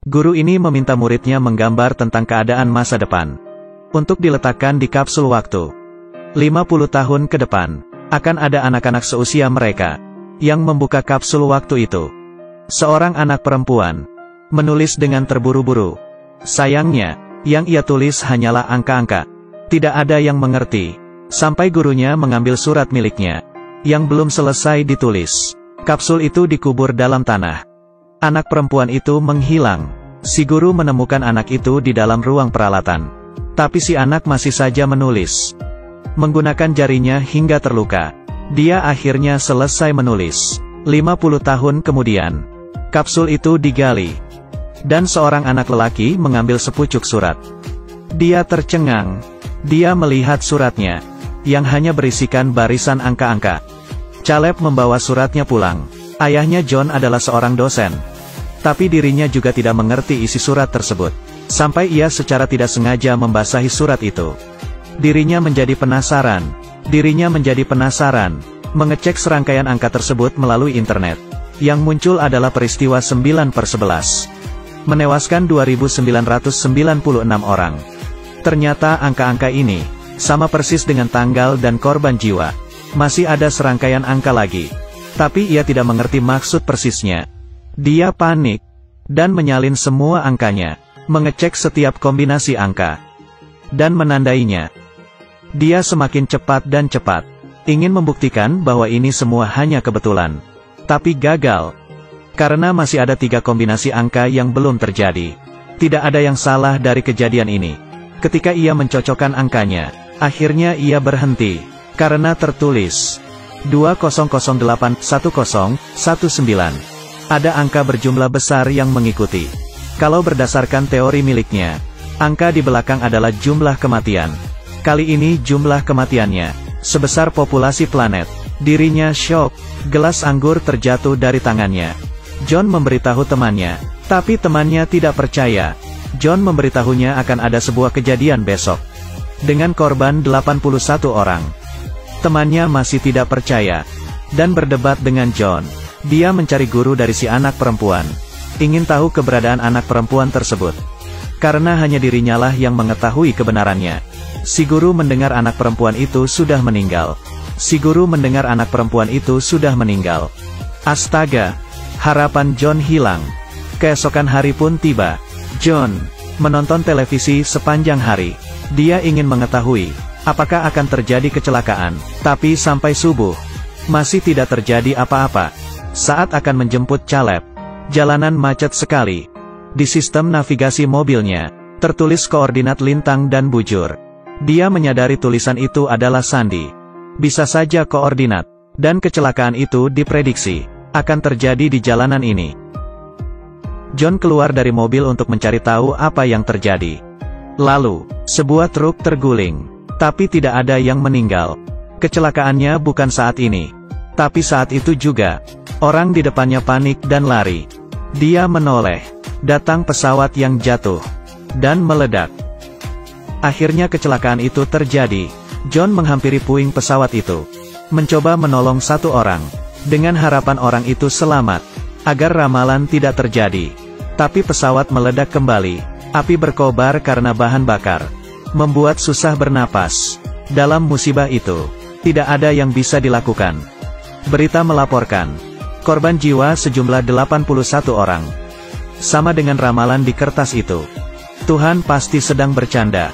Guru ini meminta muridnya menggambar tentang keadaan masa depan, untuk diletakkan di kapsul waktu. 50 tahun ke depan, akan ada anak-anak seusia mereka, yang membuka kapsul waktu itu. Seorang anak perempuan, menulis dengan terburu-buru. Sayangnya, yang ia tulis hanyalah angka-angka. Tidak ada yang mengerti, sampai gurunya mengambil surat miliknya, yang belum selesai ditulis. Kapsul itu dikubur dalam tanah. Anak perempuan itu menghilang. Si guru menemukan anak itu di dalam ruang peralatan. Tapi si anak masih saja menulis. Menggunakan jarinya hingga terluka. Dia akhirnya selesai menulis. 50 tahun kemudian, kapsul itu digali. Dan seorang anak lelaki mengambil sepucuk surat. Dia tercengang. Dia melihat suratnya, yang hanya berisikan barisan angka-angka. Caleb membawa suratnya pulang. Ayahnya John adalah seorang dosen. Tapi dirinya juga tidak mengerti isi surat tersebut. Sampai ia secara tidak sengaja membasahi surat itu. Dirinya menjadi penasaran. Mengecek serangkaian angka tersebut melalui internet. Yang muncul adalah peristiwa 9/11. Menewaskan 2.996 orang. Ternyata angka-angka ini, sama persis dengan tanggal dan korban jiwa. Masih ada serangkaian angka lagi. Tapi ia tidak mengerti maksud persisnya. Dia panik, dan menyalin semua angkanya, mengecek setiap kombinasi angka, dan menandainya. Dia semakin cepat dan cepat, ingin membuktikan bahwa ini semua hanya kebetulan. Tapi gagal, karena masih ada 3 kombinasi angka yang belum terjadi. Tidak ada yang salah dari kejadian ini. Ketika ia mencocokkan angkanya, akhirnya ia berhenti, karena tertulis 20081019. Ada angka berjumlah besar yang mengikuti. Kalau berdasarkan teori miliknya, angka di belakang adalah jumlah kematian. Kali ini jumlah kematiannya sebesar populasi planet. Dirinya syok, gelas anggur terjatuh dari tangannya. John memberitahu temannya, tapi temannya tidak percaya. John memberitahunya akan ada sebuah kejadian besok, dengan korban 81 orang. Temannya masih tidak percaya, dan berdebat dengan John. Dia mencari guru dari si anak perempuan. Ingin tahu keberadaan anak perempuan tersebut. Karena hanya dirinya lah yang mengetahui kebenarannya. Si guru mendengar anak perempuan itu sudah meninggal. Astaga, harapan John hilang. Keesokan hari pun tiba. John menonton televisi sepanjang hari. Dia ingin mengetahui, apakah akan terjadi kecelakaan. Tapi sampai subuh, masih tidak terjadi apa-apa. Saat akan menjemput Caleb, jalanan macet sekali. Di sistem navigasi mobilnya, tertulis koordinat lintang dan bujur. Dia menyadari tulisan itu adalah sandi. Bisa saja koordinat, dan kecelakaan itu diprediksi akan terjadi di jalanan ini. John keluar dari mobil untuk mencari tahu apa yang terjadi. Lalu, sebuah truk terguling, tapi tidak ada yang meninggal. Kecelakaannya bukan saat ini, tapi saat itu juga. Orang di depannya panik dan lari. Dia menoleh. Datang pesawat yang jatuh, dan meledak. Akhirnya kecelakaan itu terjadi. John menghampiri puing pesawat itu, mencoba menolong satu orang, dengan harapan orang itu selamat, agar ramalan tidak terjadi. Tapi pesawat meledak kembali. Api berkobar karena bahan bakar, membuat susah bernapas. Dalam musibah itu, tidak ada yang bisa dilakukan. Berita melaporkan, korban jiwa sejumlah 81 orang. Sama dengan ramalan di kertas itu. Tuhan pasti sedang bercanda.